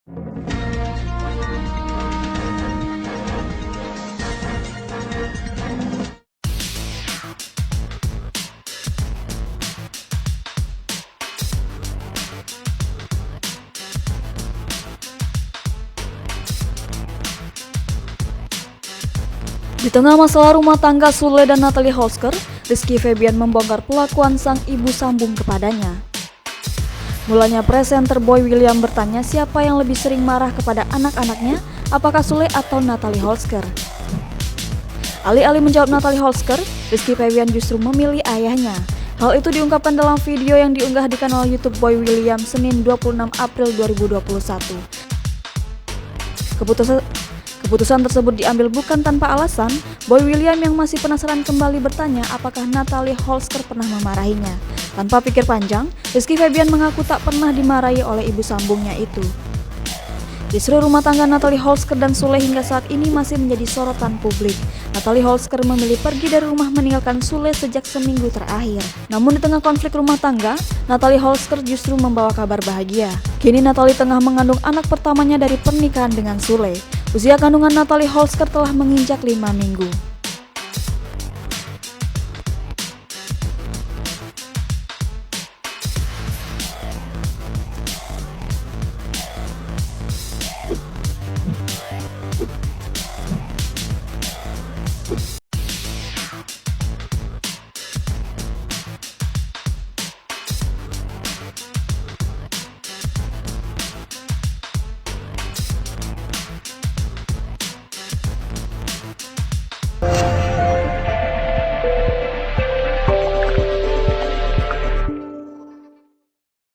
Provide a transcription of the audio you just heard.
Di tengah masalah rumah tangga Sule dan Natalie Holzker, Rizky Febian membongkar pelakuan sang ibu sambung kepadanya. Mulanya presenter Boy William bertanya siapa yang lebih sering marah kepada anak-anaknya, apakah Sule atau Natalie Holzker. Alih-alih menjawab Natalie Holzker, Rizky Febian justru memilih ayahnya. Hal itu diungkapkan dalam video yang diunggah di kanal YouTube Boy William Senin 26 April 2021. Keputusan tersebut diambil bukan tanpa alasan. Boy William yang masih penasaran kembali bertanya apakah Natalie Holzker pernah memarahinya. Tanpa pikir panjang, Rizky Febian mengaku tak pernah dimarahi oleh ibu sambungnya itu. Justru rumah tangga Natalie Holzker dan Sule hingga saat ini masih menjadi sorotan publik. Natalie Holzker memilih pergi dari rumah meninggalkan Sule sejak seminggu terakhir. Namun di tengah konflik rumah tangga, Natalie Holzker justru membawa kabar bahagia. Kini Natalie tengah mengandung anak pertamanya dari pernikahan dengan Sule. Usia kandungan Natalie Holzker telah menginjak 5 minggu.